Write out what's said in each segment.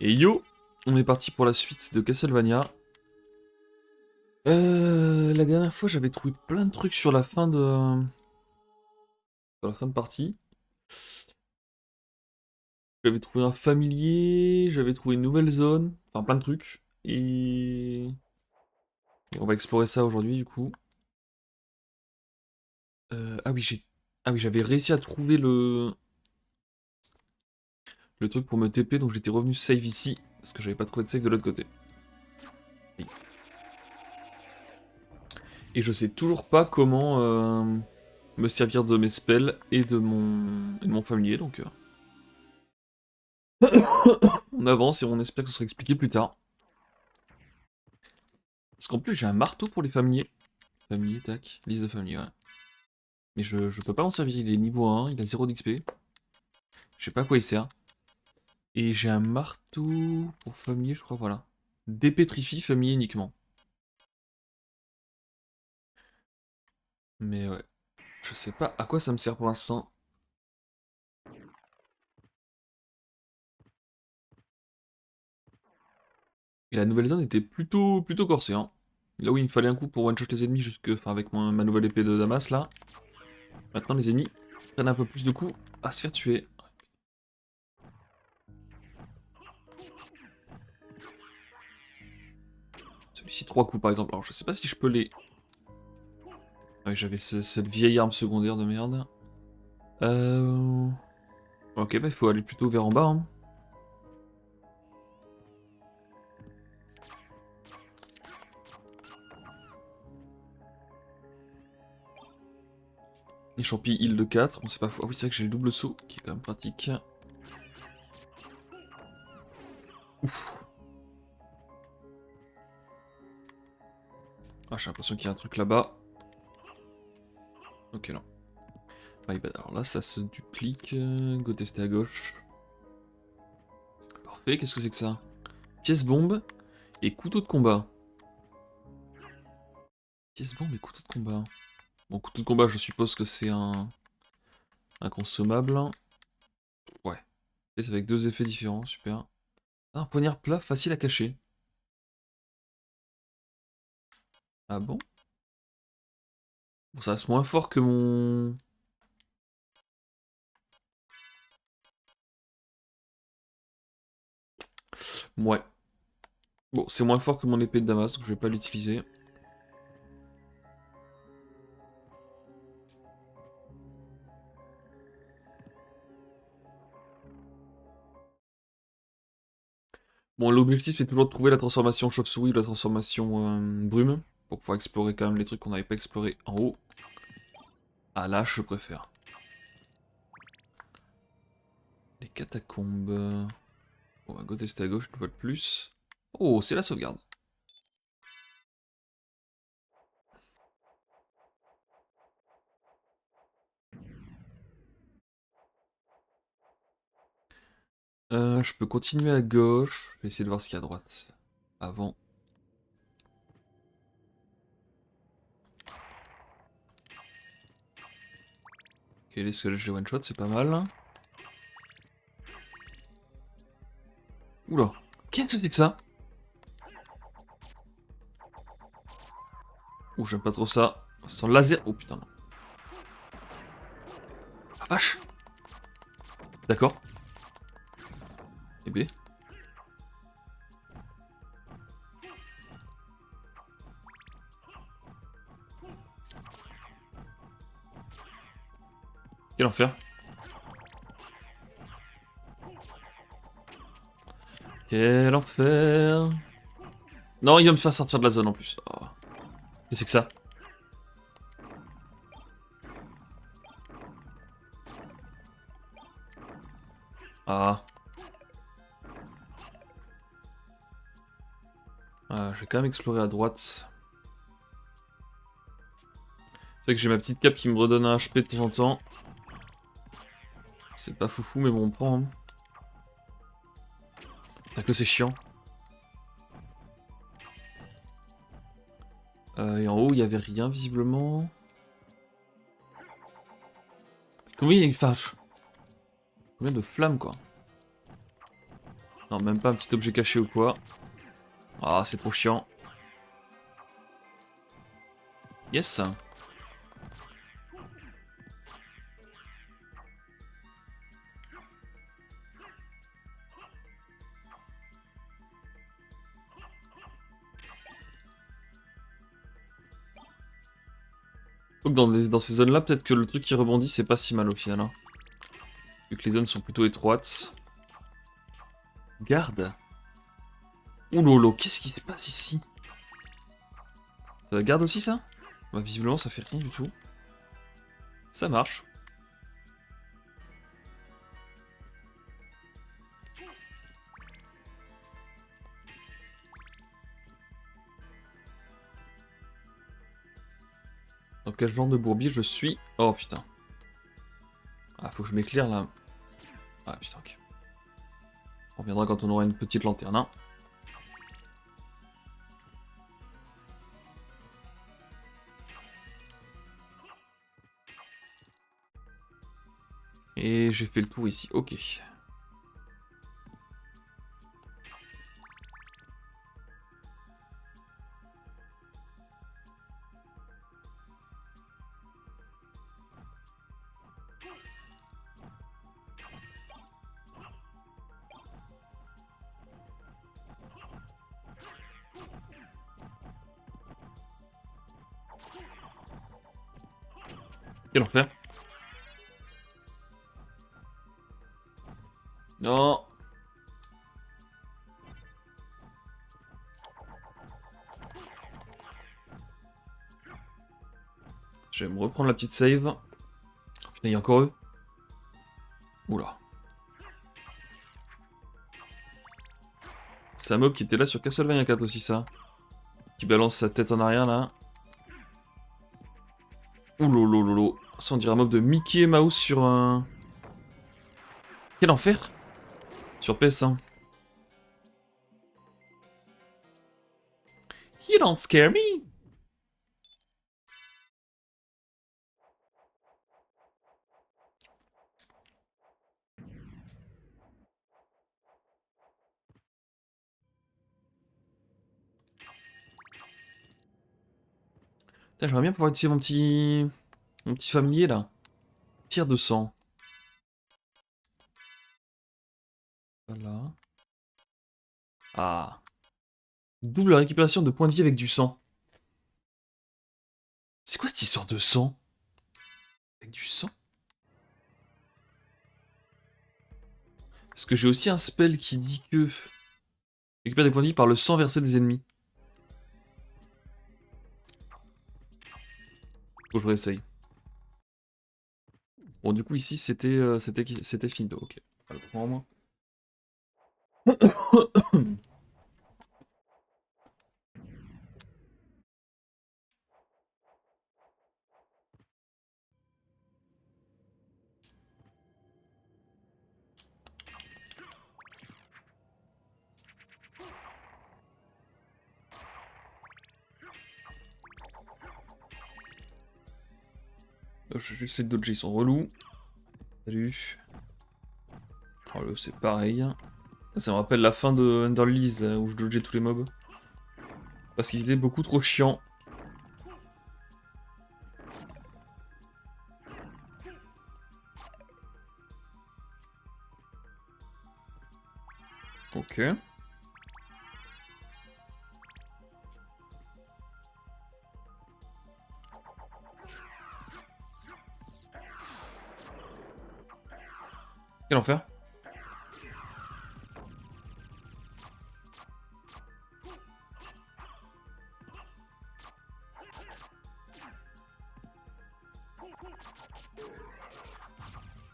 Et yo, on est parti pour la suite de Castlevania. La dernière fois, j'avais trouvé plein de trucs sur la fin de partie. J'avais trouvé un familier, j'avais trouvé une nouvelle zone, enfin plein de trucs. Et on va explorer ça aujourd'hui du coup. Ah oui, j'avais réussi à trouver le truc pour me TP, donc j'étais revenu save ici parce que j'avais pas trouvé de save de l'autre côté. Oui. Et je sais toujours pas comment me servir de mes spells et de mon familier, donc. On avance et on espère que ce sera expliqué plus tard. Parce qu'en plus, j'ai un marteau pour les familiers. Familier, tac. Liste de familiers, ouais. Mais je peux pas m'en servir, il est niveau 1, il a 0 d'XP. Je sais pas à quoi il sert. Et j'ai un marteau pour familier, je crois, voilà. Dépétrifie familier uniquement. Mais ouais. Je sais pas à quoi ça me sert pour l'instant. Et la nouvelle zone était plutôt corsée, hein. Là où il me fallait un coup pour one-shot les ennemis, enfin avec ma nouvelle épée de Damas, là. Maintenant, les ennemis prennent un peu plus de coups à se faire tuer. Celui-ci 3 coups par exemple. Alors je sais pas si je peux les... Ah oui, j'avais cette vieille arme secondaire de merde. Euh... Ok, bah il faut aller plutôt vers en bas. Hein. Les champis heal de 4, on sait pas fou. Ah oui, c'est vrai que j'ai le double saut qui est quand même pratique. Ouf. Ah, j'ai l'impression qu'il y a un truc là-bas. Ok, non. Ah, bah, alors là, ça se duplique. Go tester à gauche. Parfait, qu'est-ce que c'est que ça? Pièce bombe et couteau de combat. Pièce bombe et couteau de combat. Bon, couteau de combat, je suppose que c'est un consommable. Ouais. Et c'est avec deux effets différents, super. Ah, un poignard plat facile à cacher. Ah bon? Bon, ça reste moins fort que mon... Ouais. Bon, c'est moins fort que mon épée de Damas, donc je vais pas l'utiliser. Bon, l'objectif c'est toujours de trouver la transformation chauve-souris ou la transformation brume, pour pouvoir explorer quand même les trucs qu'on n'avait pas explorés en haut. Ah là, je préfère. Les catacombes... Bon, à côté c'est à gauche, une fois de plus. Oh, c'est la sauvegarde. Je peux continuer à gauche. Je vais essayer de voir ce qu'il y a à droite. Avant. Ok, les squelettes, j'ai one shot, c'est pas mal. Oula. Qu'est-ce que c'est que ça? Ouh, j'aime pas trop ça. Sans laser. Oh putain, non. Ah vache. D'accord. Et B. Quel enfer. Quel enfer. Non, il va me faire sortir de la zone en plus. Oh. Qu'est-ce que c'est que ça? Ah. Ah, je vais quand même explorer à droite. C'est vrai que j'ai ma petite cape qui me redonne un HP de temps en temps. C'est pas foufou, mais bon, on prend. Hein. T'as que c'est chiant. Et en haut, il y avait rien visiblement. Combien il y a une fâche? Combien de flammes, quoi? Non, même pas un petit objet caché ou quoi. Ah, c'est trop chiant. Yes. Donc dans ces zones-là, peut-être que le truc qui rebondit, c'est pas si mal au final. Hein. Vu que les zones sont plutôt étroites. Garde. Ouh lolo, qu'est-ce qui se passe ici? Ça garde aussi ça? Bah visiblement ça fait rien du tout. Ça marche. Dans quel genre de bourbier je suis? Oh putain. Ah faut que je m'éclaire là. Ah putain ok. On reviendra quand on aura une petite lanterne. Hein. Et j'ai fait le tour ici, ok. Quel enfer. Non. Je vais me reprendre la petite save. Oh, putain, il y a encore eux. Oula. C'est un mob qui était là sur Castlevania 4 aussi, ça. Qui balance sa tête en arrière, là. Oulolololo. Ça, on dirait un mob de Mickey et Mouse sur un... Quel enfer. Sur PS1. You don't scare me. Putain, j'aimerais bien pouvoir utiliser mon petit familier, là. Pierre de sang. Voilà. Ah. Double récupération de points de vie avec du sang. C'est quoi cette histoire de sang? Avec du sang? Parce que j'ai aussi un spell qui dit que... Récupère des points de vie par le sang versé des ennemis. Faut que je réessaye. Bon, du coup, ici, c'était Findo. Ok. On va le prendre. Je vais juste essayer de dodger, ils sont relous. Salut. Oh, là, c'est pareil. Ça me rappelle la fin de Underlease où je dodgeais tous les mobs. Parce qu'ils étaient beaucoup trop chiants. Ok. Quel enfer.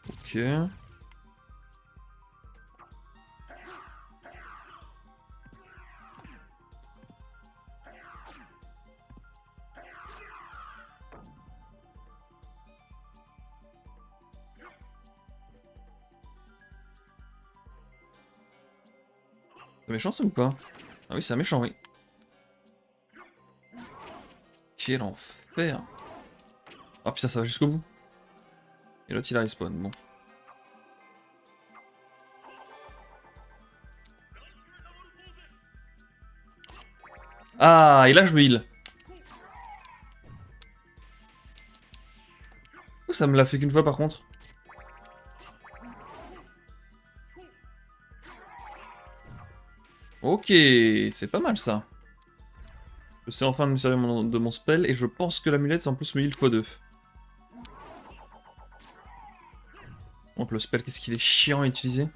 Ok. C'est méchant ça ou pas? Ah oui, c'est un méchant, oui. Quel enfer. Ah putain, ça va jusqu'au bout. Et l'autre il a respawn, bon. Ah, et là je me heal. Oh, ça me l'a fait qu'une fois par contre. Ok, c'est pas mal ça. Je sais enfin me servir de mon spell et je pense que l'amulette en plus me heal x2. Donc le spell, qu'est-ce qu'il est chiant à utiliser.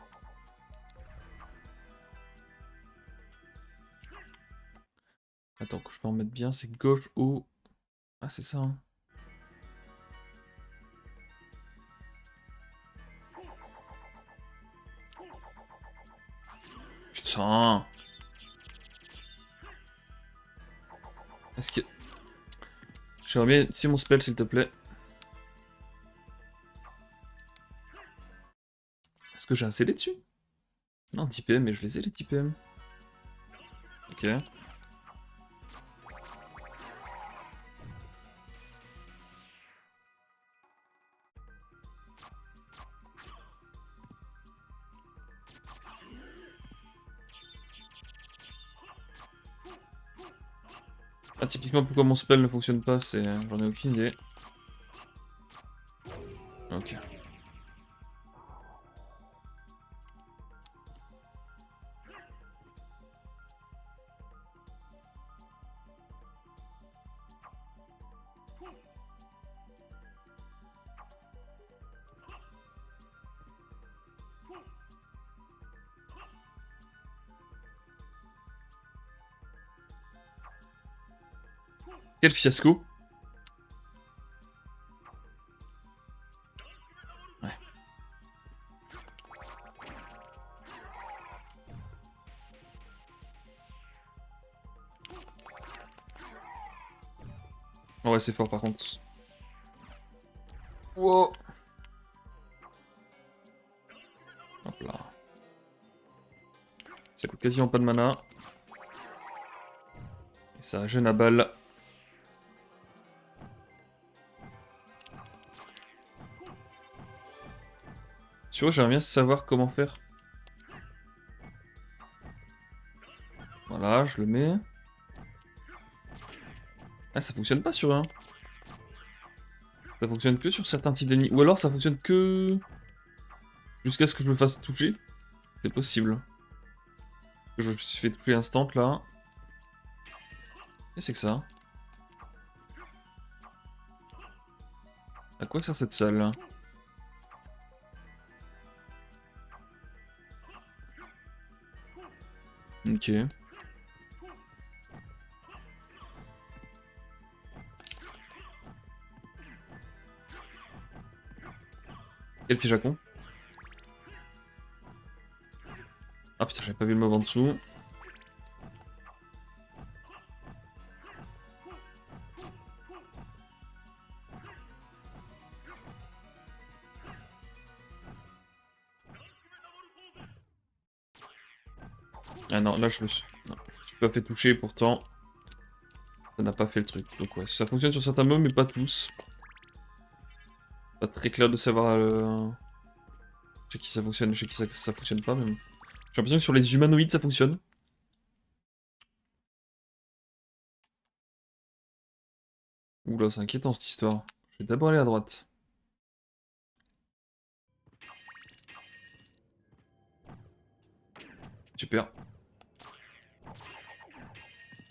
Attends, que je peux en mettre bien, c'est gauche ou... Ah, c'est ça. Hein. Putain. Est-ce que... J'aimerais bien utiliser mon spell, s'il te plaît. Est-ce que j'ai un CD dessus? Non, 10 PM, mais je les ai les 10 PM. Ok. Ah, typiquement, pourquoi mon spell ne fonctionne pas, c'est... J'en ai aucune idée. Ok. Quel fiasco. Ouais. Oh ouais, c'est fort par contre. Wow. Hop là. Ça coûte quasiment pas de mana. Et ça gêne à balle. Sur eux, j'aimerais bien savoir comment faire. Voilà, je le mets. Ah, ça fonctionne pas sur eux. Hein. Ça fonctionne que sur certains types d'ennemis. Ou alors ça fonctionne que... Jusqu'à ce que je me fasse toucher. C'est possible. Je me suis fait toucher instant là. Et c'est que ça. À quoi sert cette salle là? Ok. Quel piège à con. Ah putain, j'avais pas vu le mob en dessous. Ah non, là je me suis... Non, je me suis pas fait toucher pourtant. Ça n'a pas fait le truc. Donc ouais, ça fonctionne sur certains mobs mais pas tous. Pas très clair de savoir... Chez qui ça fonctionne, chez qui ça fonctionne pas même. J'ai l'impression que sur les humanoïdes ça fonctionne. Oula, c'est inquiétant cette histoire. Je vais d'abord aller à droite. Super.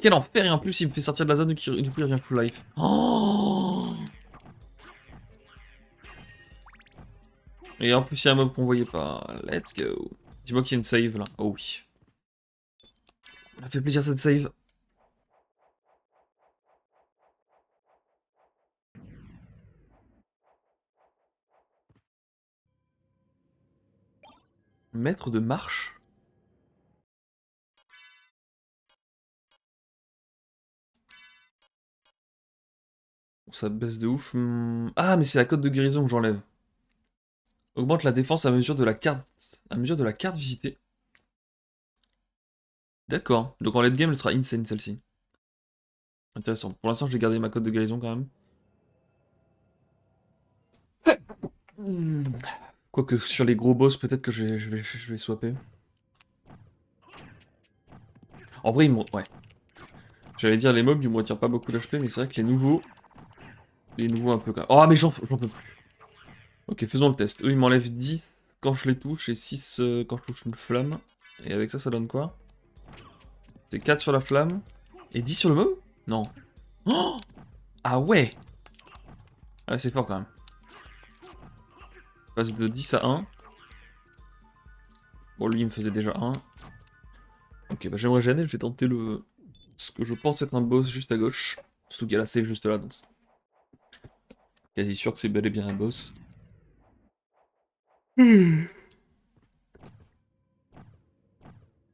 Quel enfer, et en plus il me fait sortir de la zone du coup il revient full life. Oh, et en plus il y a un mob qu'on voyait pas. Let's go. Dis-moi qu'il y a une save là. Oh oui. Ça fait plaisir cette save. Maître de marche. Ça baisse de ouf. Ah mais c'est la cote de guérison que j'enlève. Augmente la défense à mesure de la carte. À mesure de la carte visitée. D'accord. Donc en late game elle sera insane celle-ci. Intéressant. Pour l'instant je vais garder ma cote de guérison quand même. Hmm. Quoique sur les gros boss peut-être que je vais swapper. En vrai, ouais. J'allais dire les mobs, ils me retirent pas beaucoup d'HP, mais c'est vrai que les nouveaux... Les nouveaux un peu quand même. Oh, mais j'en peux plus. Ok, faisons le test. Eux, ils m'enlèvent 10 quand je les touche et 6 quand je touche une flamme. Et avec ça, ça donne quoi? C'est 4 sur la flamme et 10 sur le mob? Non. Oh, ah ouais! Ah, c'est fort quand même. Je passe de 10 à 1. Bon, lui, il me faisait déjà 1. Ok, bah j'aimerais gêner, je vais tenter le... ce que je pense être un boss juste à gauche. Surtout qu'il y a la save juste là, donc... Quasi sûr que c'est bel et bien un boss.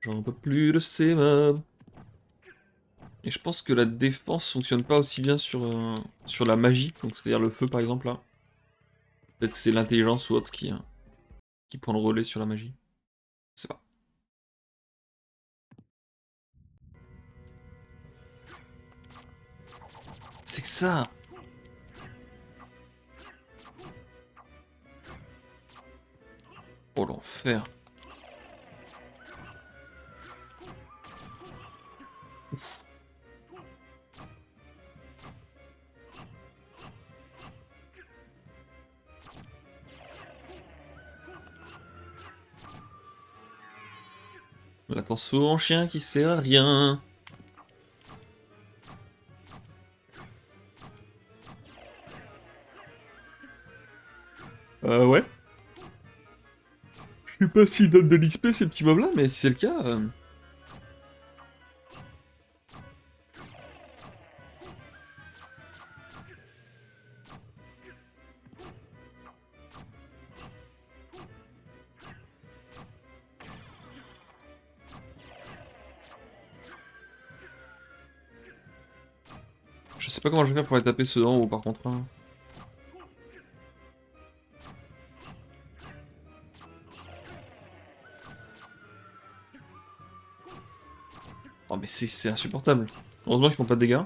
J'en peux plus de ces mobs. Et je pense que la défense fonctionne pas aussi bien sur la magie, donc c'est-à-dire le feu par exemple là. Peut-être que c'est l'intelligence ou autre qui prend le relais sur la magie. Je sais pas. C'est que ça! Oh l'enfer! La transfo en chien qui sert à rien. Ouais. Je sais pas s'ils donnent de l'XP ces petits mobs là, mais si c'est le cas... Je sais pas comment je vais faire pour les taper ceux d'en haut par contre. Hein. Oh mais c'est insupportable. Heureusement qu'ils font pas de dégâts.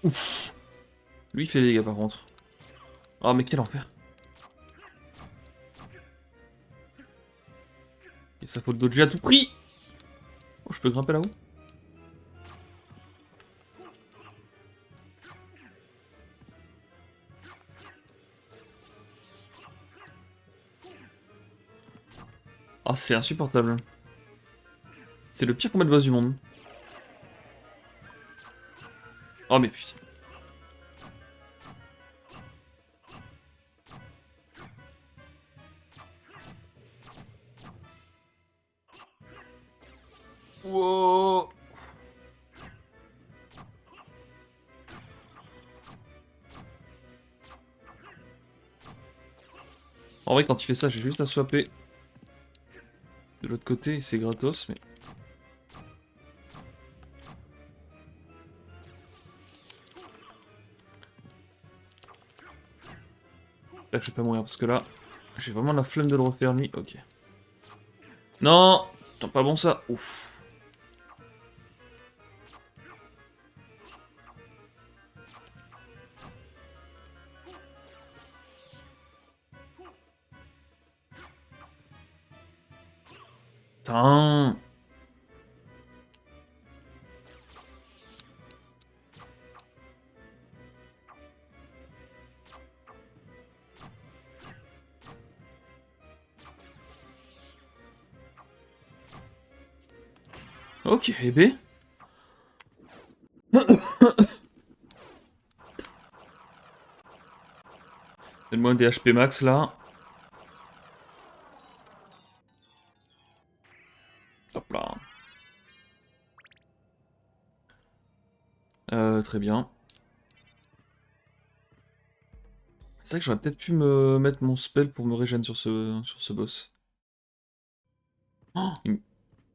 Ouf. Lui il fait des dégâts par contre. Oh mais quel enfer. Et ça faut le dodger à tout prix. Oh je peux grimper là-haut? Ah c'est insupportable. C'est le pire combat de boss du monde. Oh mais putain. Wow. En vrai quand il fait ça j'ai juste à swapper de l'autre côté, c'est gratos mais... Là je vais pas mourir parce que là, j'ai vraiment la flemme de le refaire lui. Ok. Non. Putain pas bon ça. Ouf. Putain. Ok, B. Donne-moi des HP max là. Hop là. Très bien. C'est vrai que j'aurais peut-être pu me mettre mon spell pour me régénérer sur ce boss. Oh,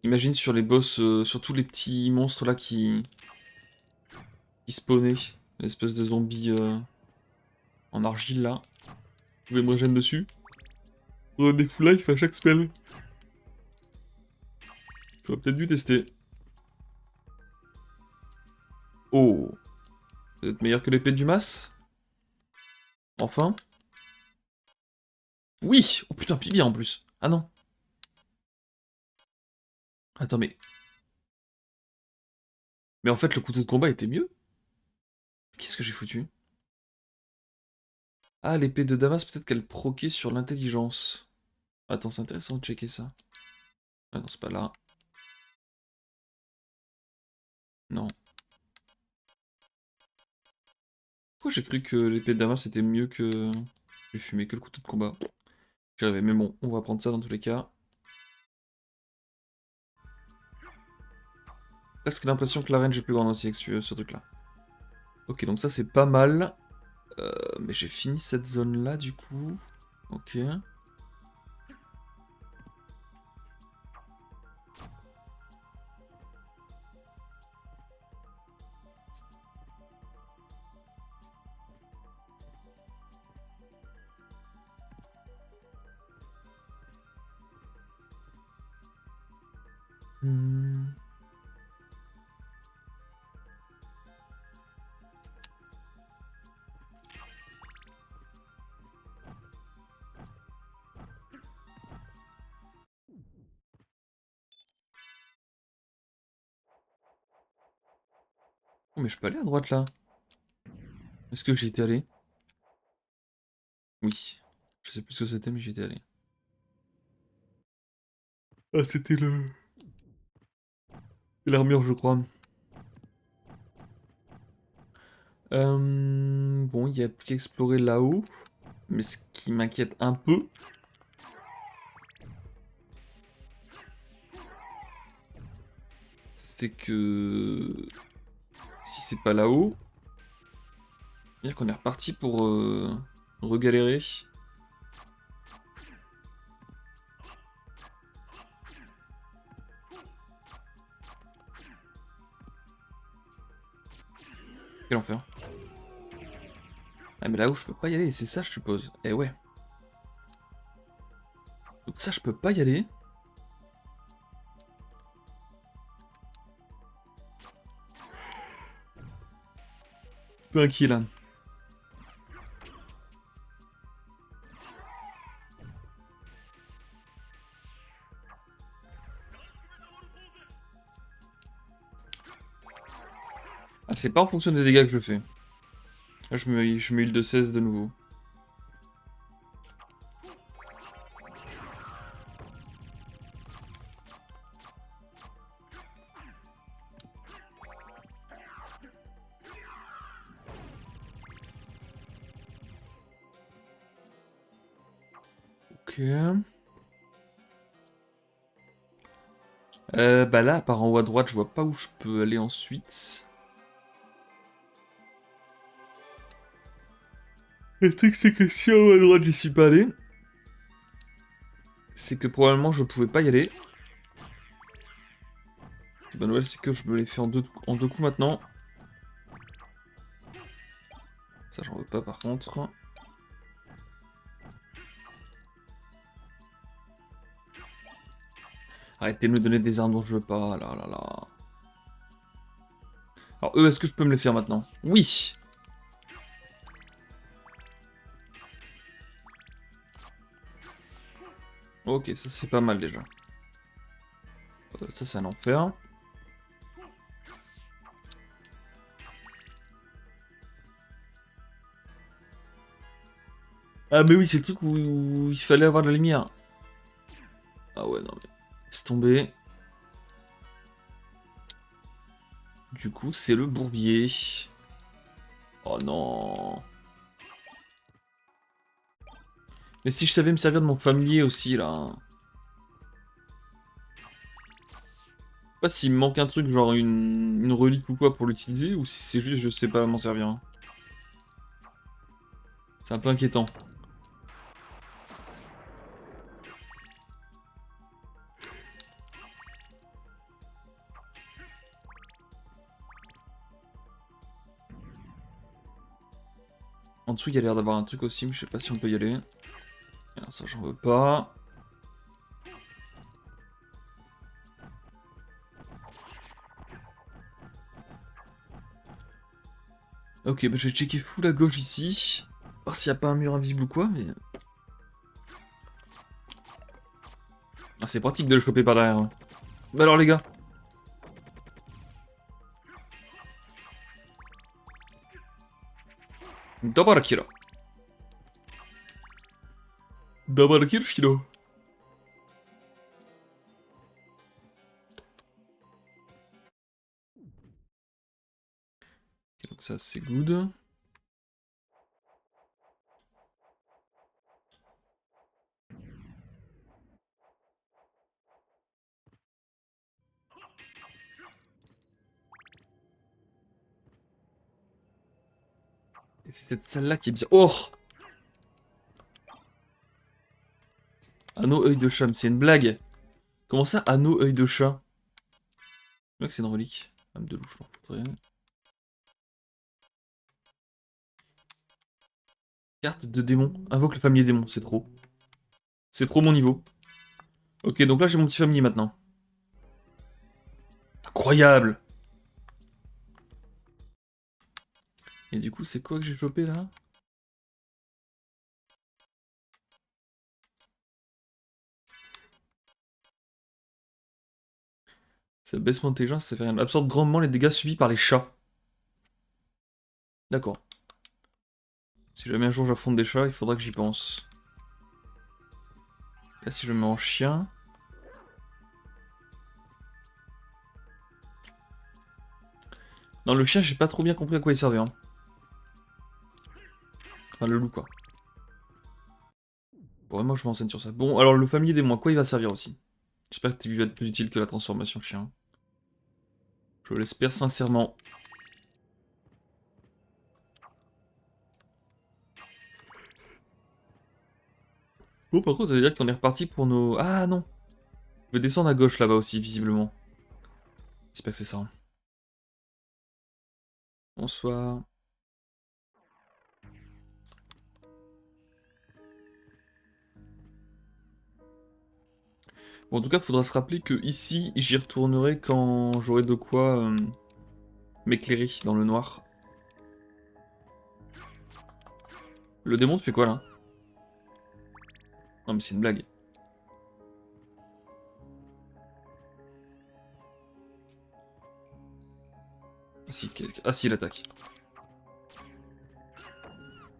imagine sur les boss, sur tous les petits monstres là qui spawnaient. L'espèce de zombie en argile là. Vous pouvez me régénérer dessus. Faudrait des full life à chaque spell. J'aurais peut-être dû tester. Oh. Vous êtes meilleur que l'épée du mas? Enfin? Oui! Oh putain, puis bien en plus. Ah non. Attends, mais... Mais en fait, le couteau de combat était mieux? Qu'est-ce que j'ai foutu? Ah, l'épée de Damas, peut-être qu'elle proquait sur l'intelligence. Attends, c'est intéressant de checker ça. Ah non, c'est pas là. Non. Pourquoi j'ai cru que l'épée de Damas était mieux que... J'ai fumé que le couteau de combat. J'y rêvais, mais bon, on va prendre ça dans tous les cas. Presque l'impression que l'arène j'ai plus grande aussi avec ce truc-là. Ok, donc ça c'est pas mal. Mais j'ai fini cette zone-là du coup. Ok. Hmm. Oh, mais je peux aller à droite là. Est-ce que j'y étais allé? Oui. Je sais plus ce que c'était, mais j'y étais allé. Ah, c'était le... l'armure, je crois. Bon, il y a plus qu'à explorer là-haut. Mais ce qui m'inquiète un peu, c'est que... Si c'est pas là-haut, c'est-à-dire qu'on est reparti pour regalérer. Quel enfer. Ah mais là-haut je peux pas y aller, c'est ça je suppose. Eh ouais. Donc ça je peux pas y aller. Un peu inquiet là. Ah c'est pas en fonction des dégâts que je fais. Là je me heal de 16 de nouveau. Ok. Bah là, par en haut à droite, je vois pas où je peux aller ensuite. Le truc, c'est que si en haut à droite, j'y suis pas allé, c'est que probablement je pouvais pas y aller. La bonne nouvelle, c'est que je me l'ai fait en deux coups maintenant. Ça, j'en veux pas par contre. Arrêtez de me donner des armes dont je veux pas, là là là. Alors eux, est-ce que je peux me les faire maintenant? Oui! Ok, ça c'est pas mal déjà. Ça c'est un enfer. Ah mais oui, c'est le truc où il fallait avoir de la lumière. Ah ouais, non mais... Laisse tomber. Du coup, c'est le bourbier. Oh non. Mais si je savais me servir de mon familier aussi, là. Je sais pas s'il me manque un truc, genre une relique ou quoi pour l'utiliser, ou si c'est juste je sais pas m'en servir. Hein. C'est un peu inquiétant. En dessous, il y a l'air d'avoir un truc aussi, mais je sais pas si on peut y aller. Alors ça, j'en veux pas. Ok, bah je vais checker full à gauche ici. Voir s'il n'y a pas un mur invisible ou quoi, mais... Ah, c'est pratique de le choper par derrière. Hein. Bah alors les gars. Dabarakira. Dabarakira. Donc ça c'est good. Et c'est cette salle là qui est bizarre. Oh! Anneau œil de chat, mais c'est une blague. Comment ça, anneau œil de chat? Je crois que c'est une relique. Âme de louche, faudrait... Carte de démon. Invoque le familier démon, c'est trop. C'est trop mon niveau. Ok, donc là j'ai mon petit familier maintenant. Incroyable! Et du coup, c'est quoi que j'ai chopé là? Ça baisse mon intelligence, ça fait rien. Absorbe grandement les dégâts subis par les chats. D'accord. Si jamais un jour j'affronte des chats, il faudra que j'y pense. Là, si je me mets en chien... Non, le chien, j'ai pas trop bien compris à quoi il servait. Hein. Enfin, le loup, quoi. Bon, vraiment, je m'enseigne sur ça. Bon, alors, le familier des mois, quoi il va servir aussi? J'espère que tu vas être plus utile que la transformation chien. Je l'espère sincèrement. Bon, par contre, ça veut dire qu'on est reparti pour nos... Ah, non! Je vais descendre à gauche, là-bas aussi, visiblement. J'espère que c'est ça. Hein. Bonsoir. Bon, en tout cas, faudra se rappeler que ici, j'y retournerai quand j'aurai de quoi m'éclairer dans le noir. Le démon, tu fais quoi, là? Non, mais c'est une blague. Ah si, il attaque.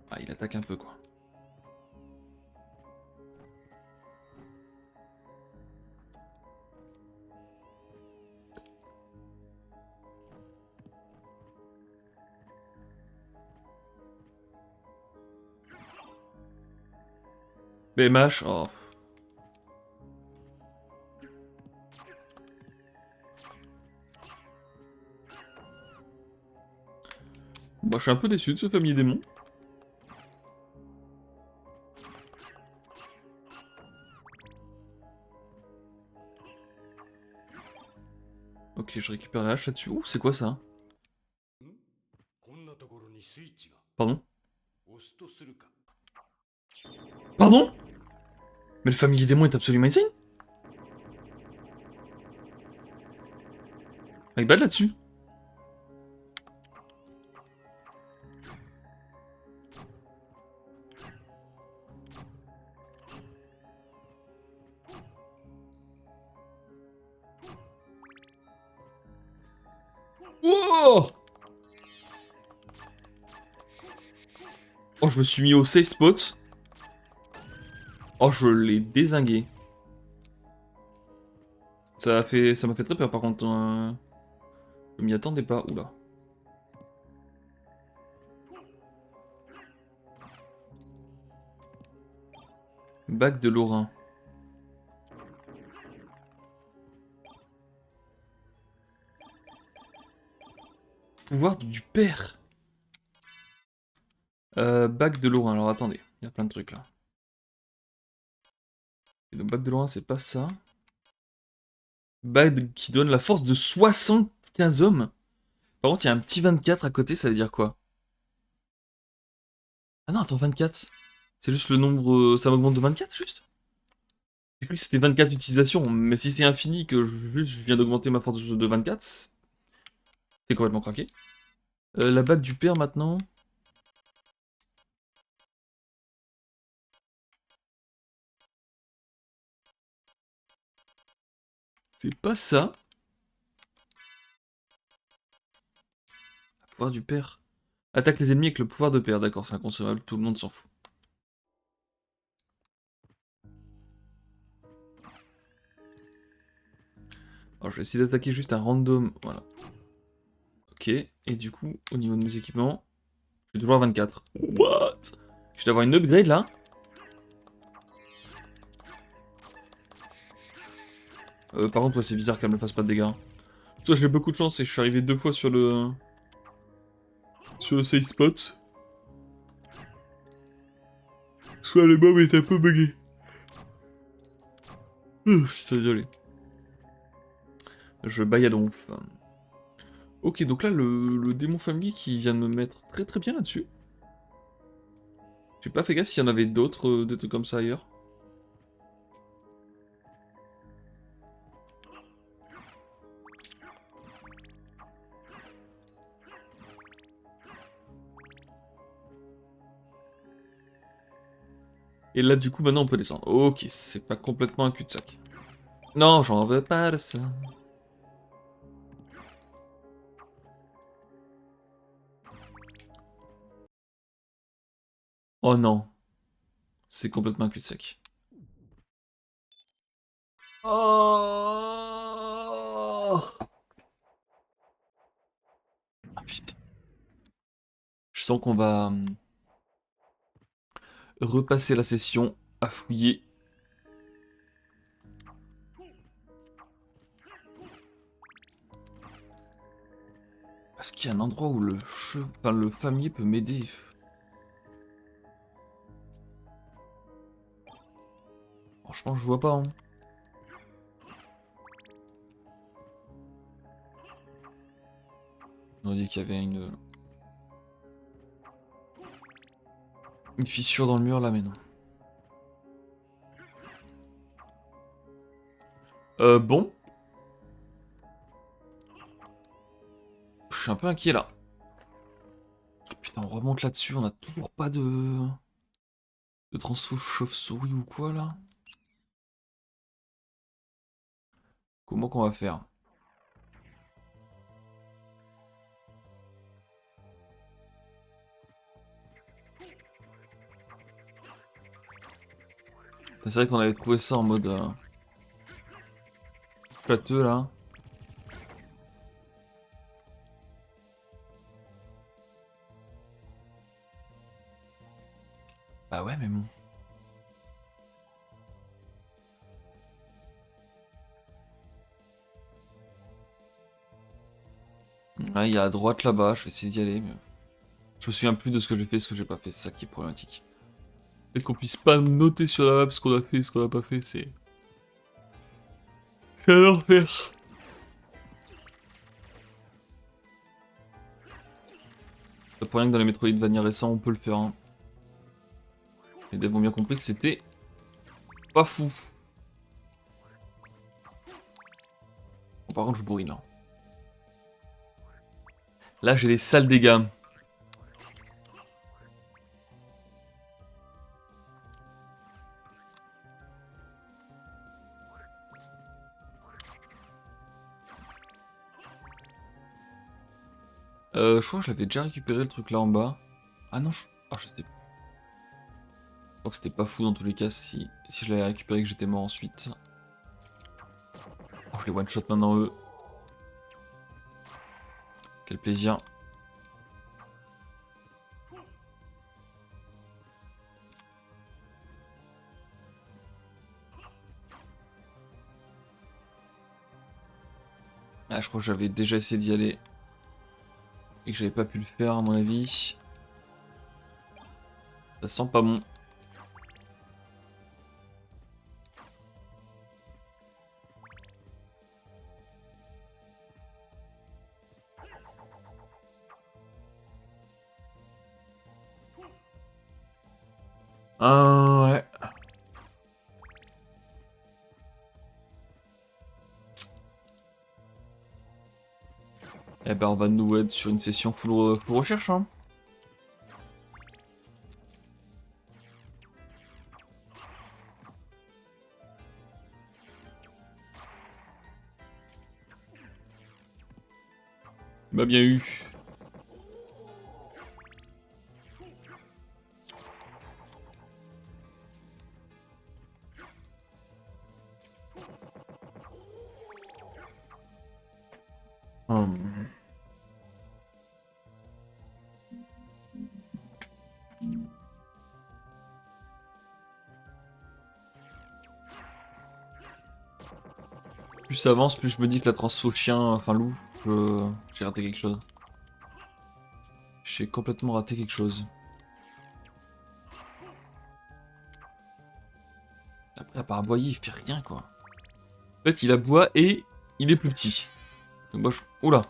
Ah, il attaque un peu, quoi. BMH, oh. Moi, je suis un peu déçu de ce famille démon. Ok, je récupère la hache là-dessus. Ouh, c'est quoi ça? Pardon? Pardon? Mais le familier démon est absolument insane? Avec balle là-dessus. Oh! Oh, je me suis mis au safe spot. Oh, je l'ai dézingué. Ça m'a fait très peur par contre. Je m'y attendais pas. Oula. Bac de Lorrain. Pouvoir du père. Bac de Lorrain. Alors attendez, il y a plein de trucs là. Et le bac de Lorrain, c'est pas ça. Bac qui donne la force de 75 hommes. Par contre, il y a un petit 24 à côté, ça veut dire quoi? Ah non, attends, 24. C'est juste le nombre... ça m'augmente de 24, juste? J'ai cru que c'était 24 utilisations, mais si c'est infini, que je viens d'augmenter ma force de 24, c'est complètement craqué. La bague du père maintenant. C'est pas ça. Le pouvoir du père. Attaque les ennemis avec le pouvoir de père. D'accord, c'est inconcevable, tout le monde s'en fout. Alors je vais essayer d'attaquer juste un random. Voilà. Ok, et du coup, au niveau de mes équipements, je suis toujours à 24. What? Je dois avoir une upgrade là. Par contre, ouais, c'est bizarre qu'elle me fasse pas de dégâts. Toi, j'ai beaucoup de chance et je suis arrivé 2 fois sur le safe spot. Soit le mob est un peu bugué. Putain, désolé. Je baille à donf. Ok, donc là, le démon familier qui vient de me mettre très très bien là-dessus. J'ai pas fait gaffe s'il y en avait d'autres, des trucs comme ça ailleurs. Et là, du coup, maintenant, on peut descendre. Ok, c'est pas complètement un cul-de-sac. Non, j'en veux pas de ça. Oh non, c'est complètement un cul-de-sac. Oh ah, putain. Je sens qu'on va repasser la session à fouiller. Est-ce qu'il y a un endroit où enfin, le familier peut m'aider? Franchement, je vois pas. Hein. On a dit qu'il y avait une fissure dans le mur là, mais non. Bon. Je suis un peu inquiet là. Putain, on remonte là-dessus, on a toujours pas de transfo chauve-souris ou quoi là? Comment qu'on va faire? C'est vrai qu'on avait trouvé ça en mode flatteux là. Bah ouais, mais bon. Ouais, il y a à droite là-bas, je vais essayer d'y aller. Mais... je me souviens plus de ce que j'ai fait, ce que j'ai pas fait, c'est ça qui est problématique. Et qu'on puisse pas noter sur la map ce qu'on a fait, ce qu'on a pas fait, c'est... c'est un enfer. Pas pour rien que dans les Metroidvania récents, on peut le faire. Hein. Les devs ont bien compris que c'était pas fou. Bon, par contre, je bourrine là. Là, j'ai des sales dégâts. Je crois que je l'avais déjà récupéré le truc là en bas. Ah non, ah, je sais. Je crois que c'était pas fou dans tous les cas si je l'avais récupéré et que j'étais mort ensuite. Oh, je les one-shot maintenant eux. Quel plaisir. Ah, je crois que j'avais déjà essayé d'y aller. Et que j'avais pas pu le faire à mon avis. Ça sent pas bon. Ah ouais. Eh ben, on va nous être sur une session full recherche, hein. Il m'a bien eu. Hum. Plus ça avance, plus je me dis que la transfo chien, enfin loup, j'ai raté quelque chose. J'ai complètement raté quelque chose. Après, à part aboyer, il fait rien, quoi. En fait, il aboie et il est plus petit. Donc moi, je... Oula.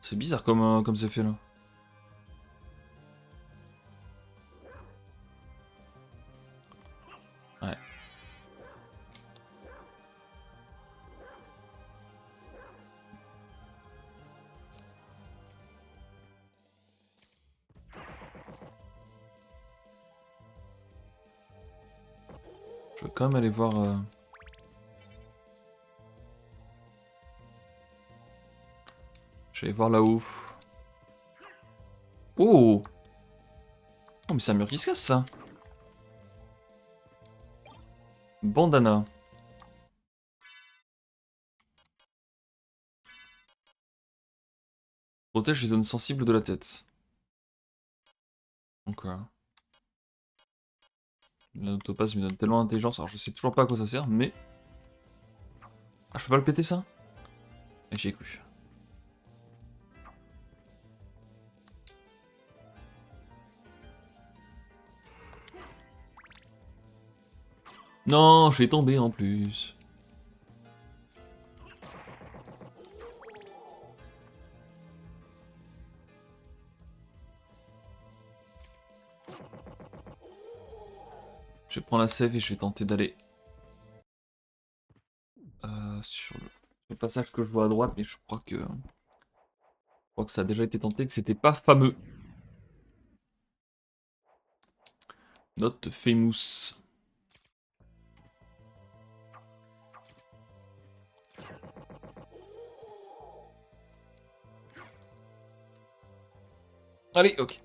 C'est bizarre comme c'est fait, là. Ouais. Je vais quand même aller voir... Je vais aller voir là-haut. Oh! Oh, mais c'est un mur qui se casse, ça. Bandana. Protège les zones sensibles de la tête. Donc, l'autopase me donne tellement d'intelligence. Alors, je sais toujours pas à quoi ça sert, mais... Ah, je peux pas le péter, ça? Et j'y ai cru. Non, je vais tomber en plus. Je vais prendre la save et je vais tenter d'aller sur le passage que je vois à droite, mais je crois que ça a déjà été tenté, que c'était pas fameux. Note famous. Allez, ok.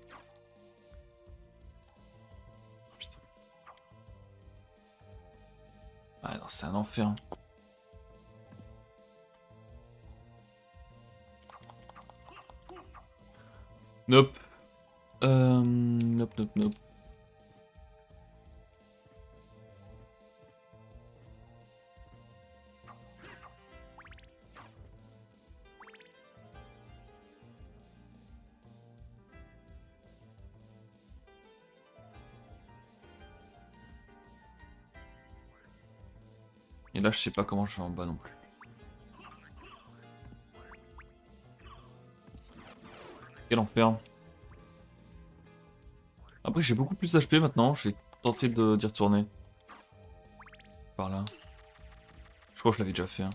Oh, putain. Ah non, c'est un enfer, hein. Nope. Nope, nope, nope. Et là, je sais pas comment je vais en bas non plus. Quel enfer. Après, j'ai beaucoup plus HP maintenant. Je vais tenter d'y retourner. Par là. Je crois que je l'avais déjà fait, hein.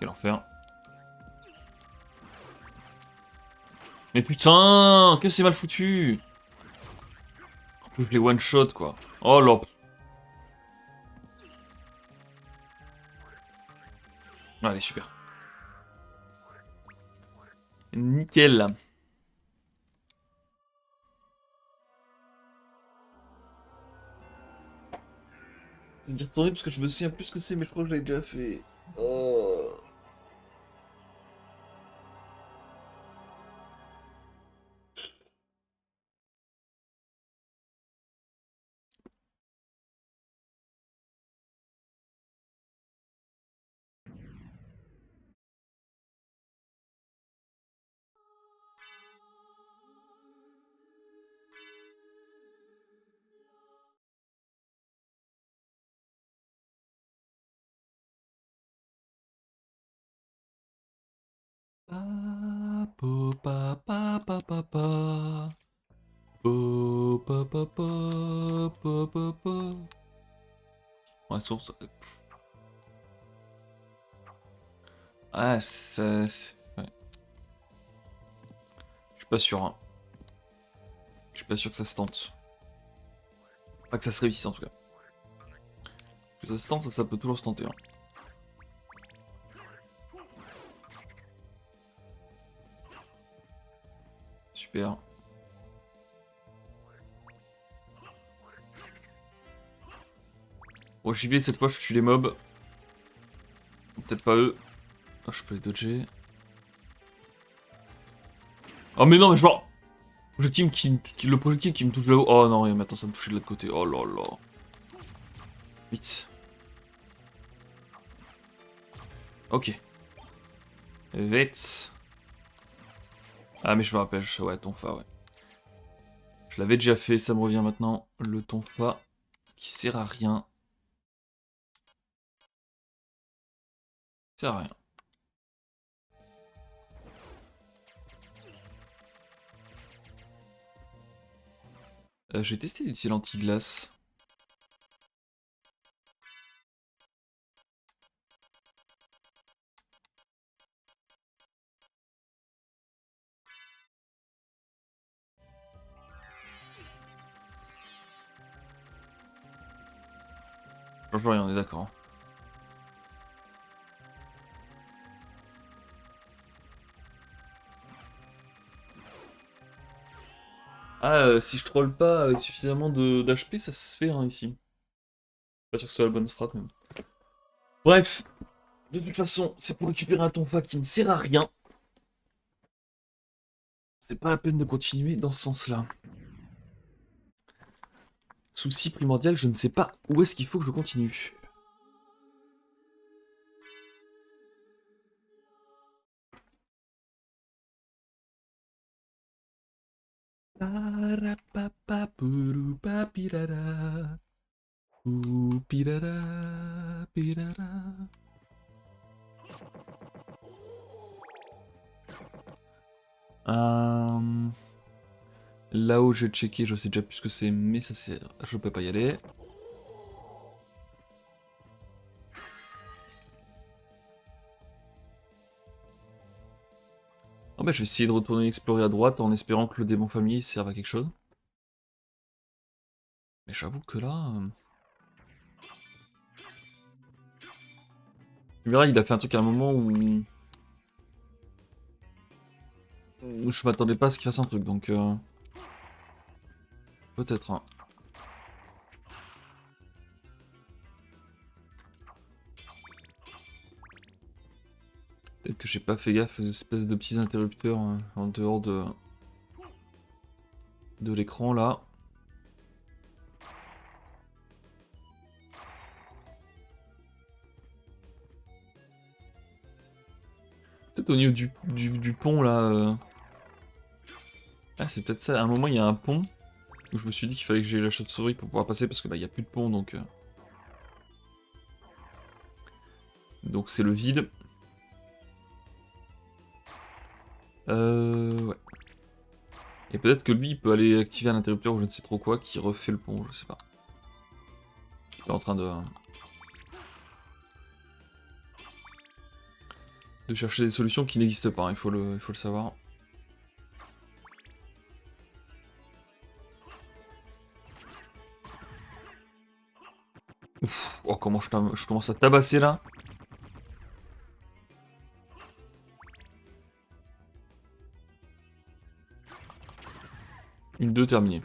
Quel enfer. Mais putain, que c'est mal foutu. En plus, je les one-shot, quoi. Oh là. Allez, super. Nickel. Je vais d'y retourner parce que je me souviens plus ce que c'est, mais je crois que je l'ai déjà fait. Oh. Pa, po, pa, pa, pa, pa, pa. Ouais, source. Ah, ça. Ouais. Je suis pas sûr, hein. Je suis pas sûr que ça se tente. Pas que ça se réussisse en tout cas. Que ça se tente, ça peut toujours se tenter. Hein. Super. Bon, j'y vais cette fois, je tue les mobs. Peut-être pas eux. Oh, je peux les dodger. Oh, mais non, mais je vois. Le projectile qui me touche là-haut. Oh non, mais attends, ça me touchait de l'autre côté. Oh là là. Vite. Ok. Vite. Ah, mais je me rappelle. Ouais, tonfa, ouais. Je l'avais déjà fait, ça me revient maintenant. Le tonfa qui sert à rien. Sert à rien. J'ai testé d'utiliser l'anti-glace. Je vois rien, on est d'accord. Ah, si je troll pas avec suffisamment d'HP, ça se fait hein, ici. Pas sûr que ce soit la bonne strat même. Bref, de toute façon, c'est pour récupérer un tonfa qui ne sert à rien. C'est pas la peine de continuer dans ce sens-là. Souci primordial, je ne sais pas où est-ce qu'il faut que je continue. Là-haut, j'ai checké, je sais déjà plus ce que c'est, mais ça c'est. Je peux pas y aller. Ah bah, je vais essayer de retourner explorer à droite en espérant que le démon familier serve à quelque chose. Mais j'avoue que là. Tu verras, il a fait un truc à un moment où je m'attendais pas à ce qu'il fasse un truc, donc peut-être. Hein. Peut-être que j'ai pas fait gaffe aux espèces de petits interrupteurs en dehors de l'écran là. Peut-être au niveau du pont là. Ah, c'est peut-être ça. À un moment, il y a un pont où je me suis dit qu'il fallait que j'ai la chauve-souris pour pouvoir passer parce que bah, il n'y a plus de pont donc. Donc c'est le vide. Ouais. Et peut-être que lui, il peut aller activer un interrupteur ou je ne sais trop quoi qui refait le pont, je sais pas. Il est en train de chercher des solutions qui n'existent pas, hein, il faut le savoir. Ouf, oh comment je commence à tabasser là. Une 2 terminée.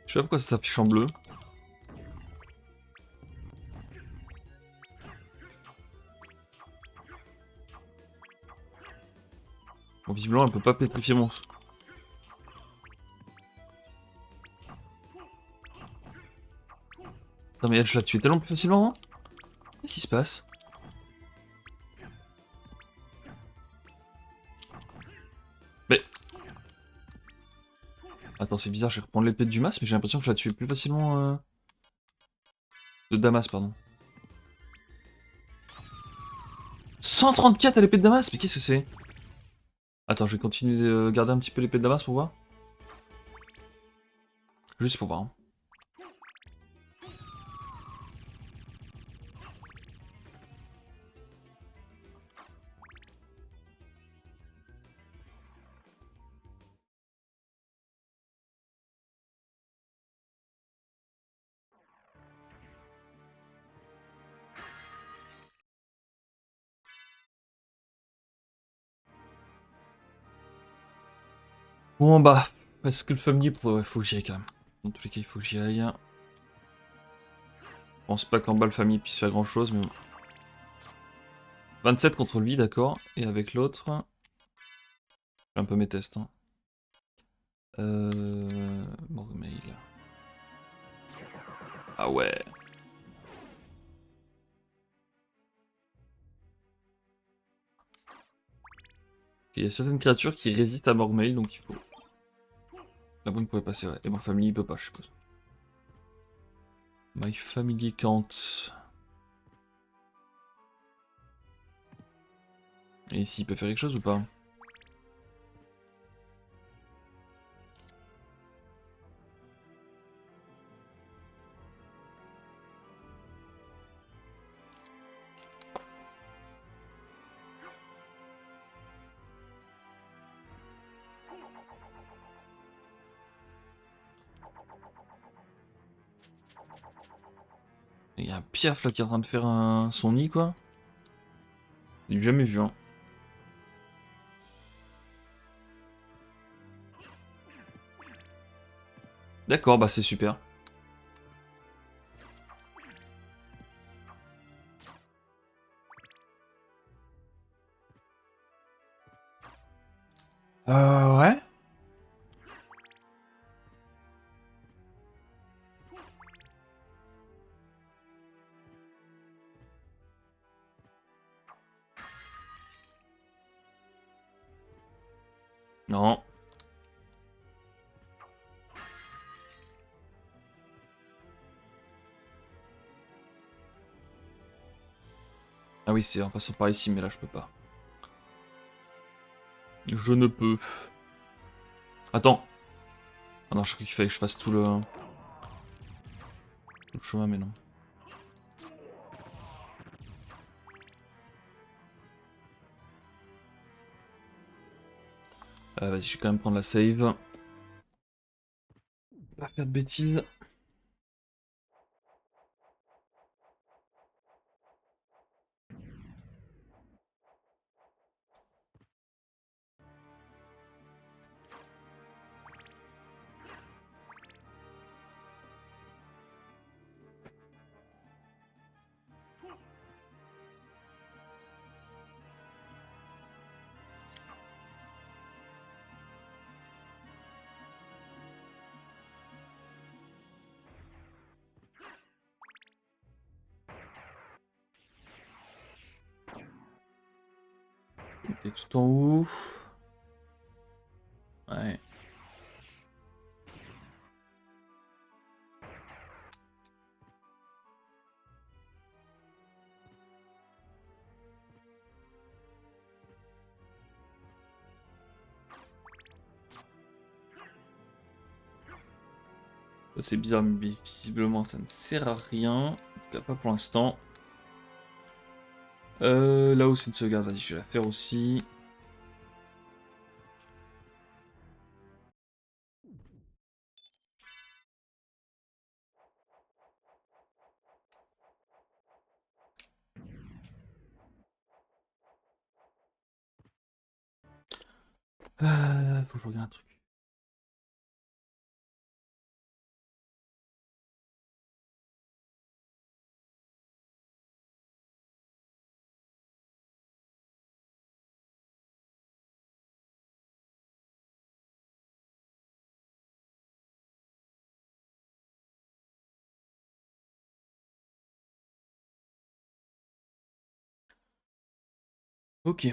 Je sais pas pourquoi ça s'affiche en bleu. Bon, visiblement, elle peut pas pétrifier mon. Non mais elle, je la tue tellement plus facilement. Hein. Qu'est-ce qui se passe? Attends, c'est bizarre, je vais reprendre l'épée de Dumas, mais j'ai l'impression que je la tue plus facilement... De Damas, pardon. 134 à l'épée de Damas, mais qu'est-ce que c'est? Attends, je vais continuer de garder un petit peu l'épée de Damas pour voir. Juste pour voir. Hein. Bon bah, est-ce que le familier pourrait... Ouais, faut que j'y aille quand même. Dans tous les cas, il faut que j'y aille. Je pense pas qu'en bas le famille puisse faire grand chose, mais bon. 27 contre lui, d'accord. Et avec l'autre... J'ai un peu mes tests. Hein. Mormail. Ah ouais. Il y a certaines créatures qui résistent à Mormail, donc il faut... La bonne pourrait passer, ouais. Et mon family il peut pas, je suppose. My family can't. Et ici, il peut faire quelque chose ou pas? Il y a un piaf là qui est en train de faire son nid, quoi. J'ai jamais vu, hein. D'accord, bah c'est super. Ouais. Non. Ah oui, c'est en passant par ici, mais là je peux pas. Je ne peux. Attends. Ah non, je crois qu'il fallait que je fasse tout le chemin, mais non. Vas-y, je vais quand même prendre la save. Pas faire de bêtises. Ok, tout en haut. Ouais. C'est bizarre, mais visiblement ça ne sert à rien. En tout cas, pas pour l'instant. Là-haut, c'est une sauvegarde. Vas-y, je vais la faire aussi. Faut que je regarde un truc. Ok.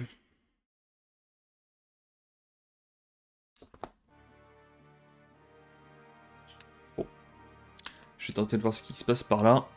Je vais tenter de voir ce qui se passe par là.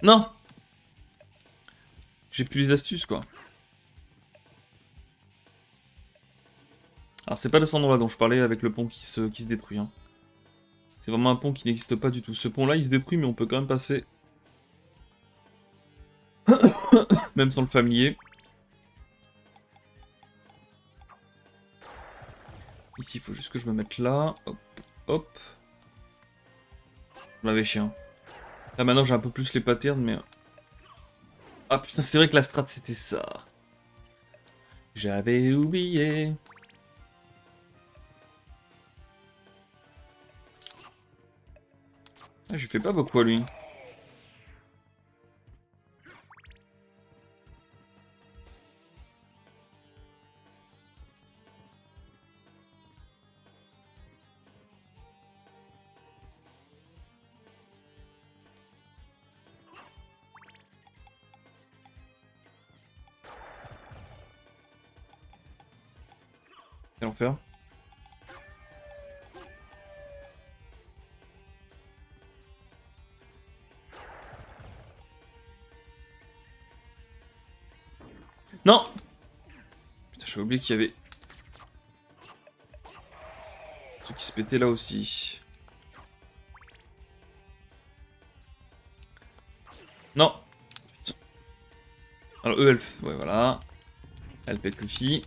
Non! J'ai plus les astuces, quoi. Alors, c'est pas de cet endroit dont je parlais avec le pont qui se détruit. Hein. C'est vraiment un pont qui n'existe pas du tout. Ce pont-là, il se détruit, mais on peut quand même passer. Même sans le familier. Ici, il faut juste que je me mette là. Hop, hop. Je m'avais chien. Là, maintenant, j'ai un peu plus les patterns, mais... Ah putain, c'est vrai que la strat, c'était ça. J'avais oublié. Ah, je lui fais pas beaucoup à lui. Quel enfer. Non! Putain, j'avais oublié qu'il y avait... un truc qui se pétait là aussi. Non! Putain. Alors, eux, ouais, voilà. Elle pète le fi.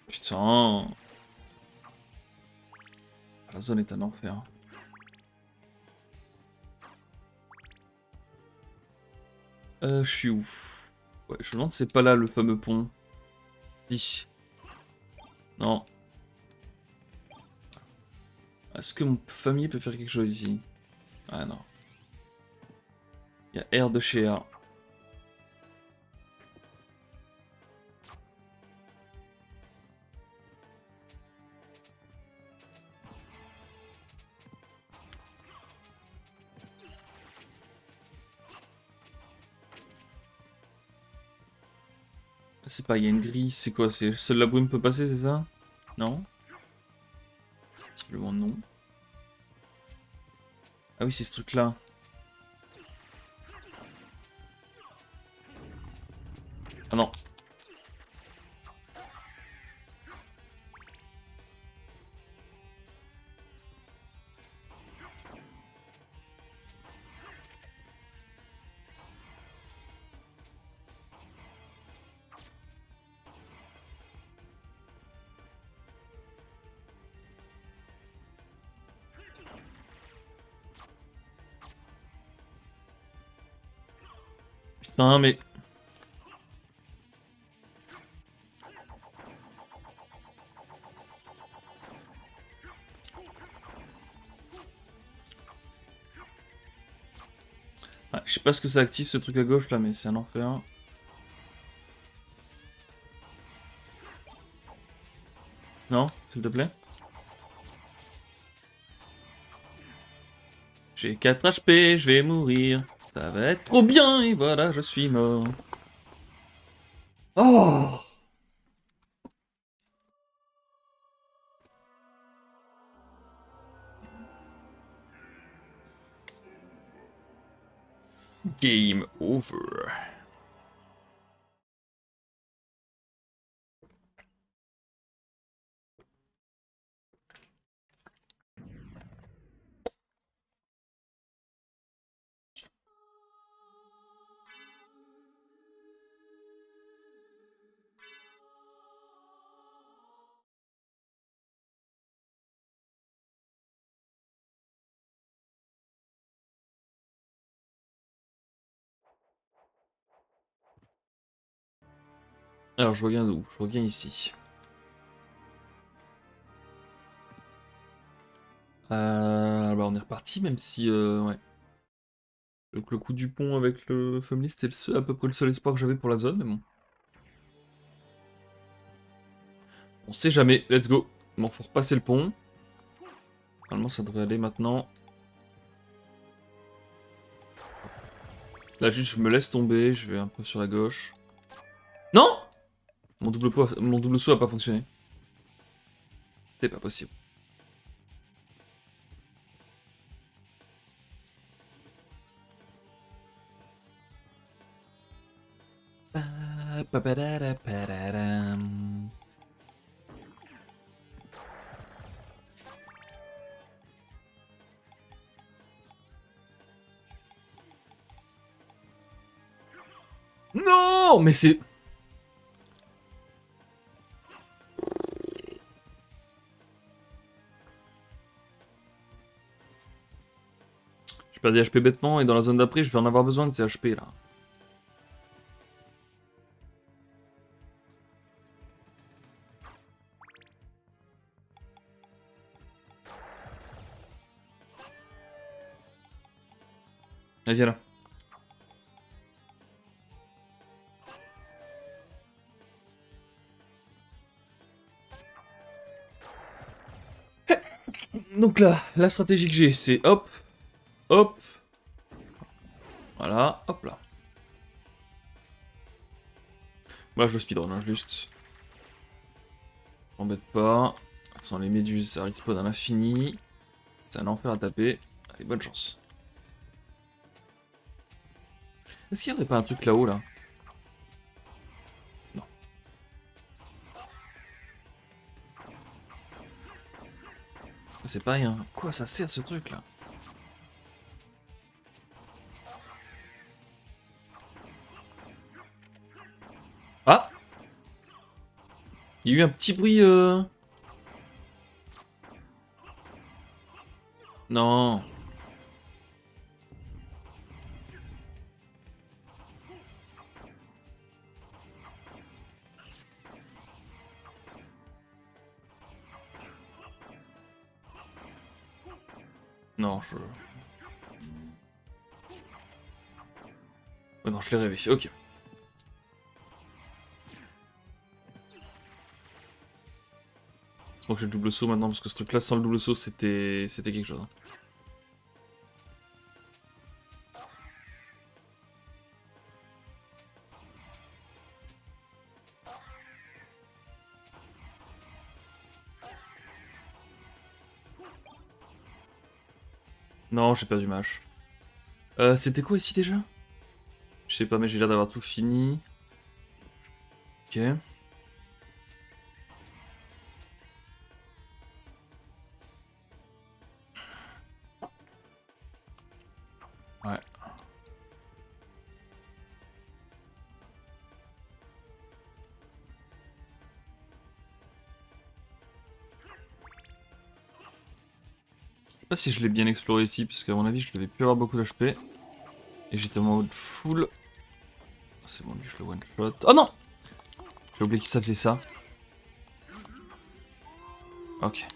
Putain. La zone est un enfer. Je suis où? Ouais, je me demande si c'est pas là le fameux pont. Ici. Non. Est-ce que mon familier peut faire quelque chose ici? Ah non. Il y a R de chez R. C'est pas, il y a une grille, c'est quoi? C'est seule la brume peut passer, c'est ça? Non? Visiblement non. Ah oui, c'est ce truc-là. Ah non. Putain, mais... Ah, je sais pas ce que ça active ce truc à gauche là, mais c'est un enfer. Non, s'il te plaît. J'ai 4 HP, je vais mourir. Ça va être trop bien, et voilà, je suis mort. Oh! Game over. Alors, je reviens d'où? Je reviens ici. Bah, on est reparti, même si... ouais. Donc le coup du pont avec le Family, c'était à peu près le seul espoir que j'avais pour la zone, mais bon. On sait jamais, let's go. Bon, faut repasser le pont. Normalement, ça devrait aller maintenant. Là, juste, je me laisse tomber, je vais un peu sur la gauche. Non! Mon double saut a pas fonctionné. C'est pas possible. Non, mais c'est... Je perds des HP bêtement et dans la zone d'après, je vais en avoir besoin de ces HP là. Allez, viens là. Donc là, la stratégie que j'ai, c'est hop, hop, voilà, hop là. Moi, je le speedrun, hein, juste. M'embête pas. Ce sont les méduses, ça respawn à l'infini. C'est un enfer à taper. Allez, bonne chance. Est-ce qu'il y aurait pas un truc là-haut, là? Non. C'est pas rien. Quoi, ça sert ce truc, là? Ah! Il y a eu un petit bruit, Non. Non, je... Ouais, non, je l'ai rêvé. Ok. Je crois que j'ai le double saut maintenant, parce que ce truc-là, sans le double saut, c'était quelque chose. Hein. Non, j'ai perdu ma hache. C'était quoi ici déjà? Je sais pas, mais j'ai l'air d'avoir tout fini. Ok. Ouais. Je sais pas si je l'ai bien exploré ici, parce qu'à mon avis, je devais plus avoir beaucoup d'HP. Et j'étais en mode full. C'est bon, lui, je le one shot. Oh non! J'ai oublié que ça faisait ça. Ok.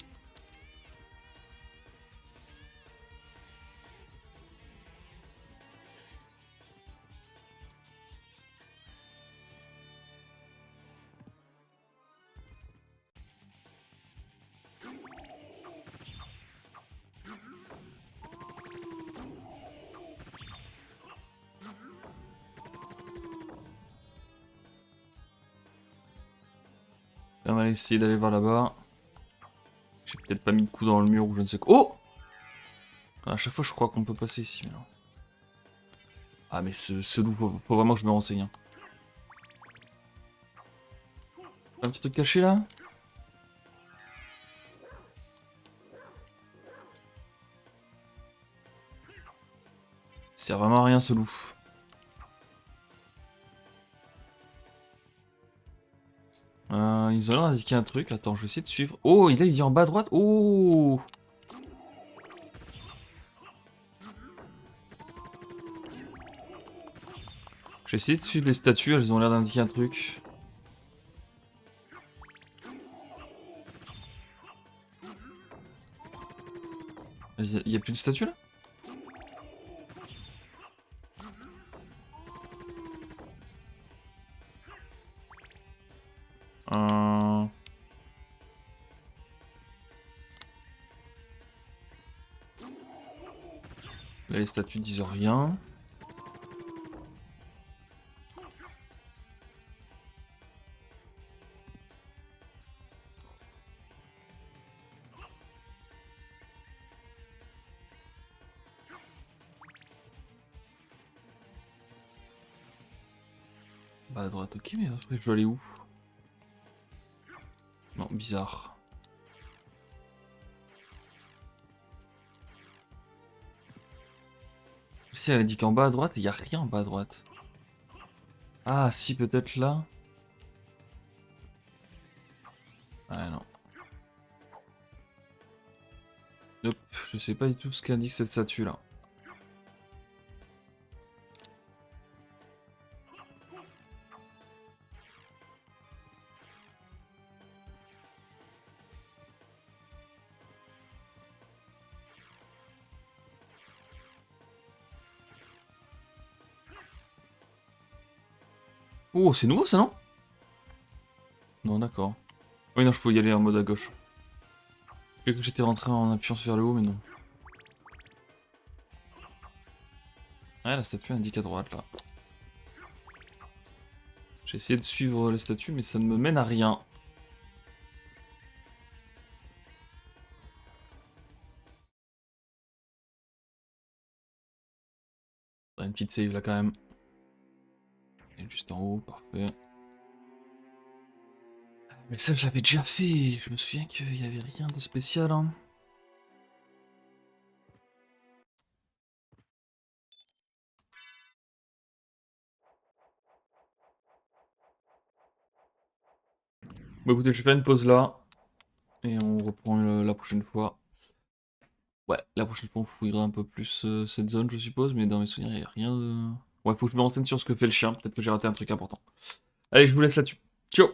On va essayer d'aller voir là-bas. J'ai peut-être pas mis de coup dans le mur ou je ne sais quoi. Oh! À chaque fois, je crois qu'on peut passer ici maintenant. Ah, mais ce loup, faut vraiment que je me renseigne. Hein. Un petit truc caché là? Il sert vraiment à rien ce loup. Ils ont l'air d'indiquer un truc. Attends, je vais essayer de suivre. Oh, il dit en bas à droite. Oh! J'ai essayé de suivre les statues, elles ont l'air d'indiquer un truc. Il y a plus de statues là? Là, les statues disent rien. Bah à droite, ok, mais après je dois aller où? Non, bizarre. Si elle a dit qu'en bas à droite, il n'y a rien en bas à droite. Ah si, peut-être là. Ah non. Hop, je sais pas du tout ce qu'indique cette statue là. Oh, c'est nouveau ça, non? Non, d'accord. Oui, non, je pouvais y aller en mode à gauche. Je croyais que j'étais rentré en appuyant vers le haut, mais non. Ouais, la statue indique à droite, là. J'ai essayé de suivre la statue, mais ça ne me mène à rien. Il y a une petite save là, quand même. Et juste en haut, parfait. Mais ça, je l'avais déjà fait. Je me souviens qu'il n'y avait rien de spécial, hein. Bon, écoutez, je vais faire une pause là. Et on reprend la prochaine fois. Ouais, la prochaine fois, on fouillera un peu plus cette zone, je suppose. Mais dans mes souvenirs, il n'y a rien de... Ouais, faut que je me renseigne sur ce que fait le chien. Peut-être que j'ai raté un truc important. Allez, je vous laisse là-dessus. Ciao!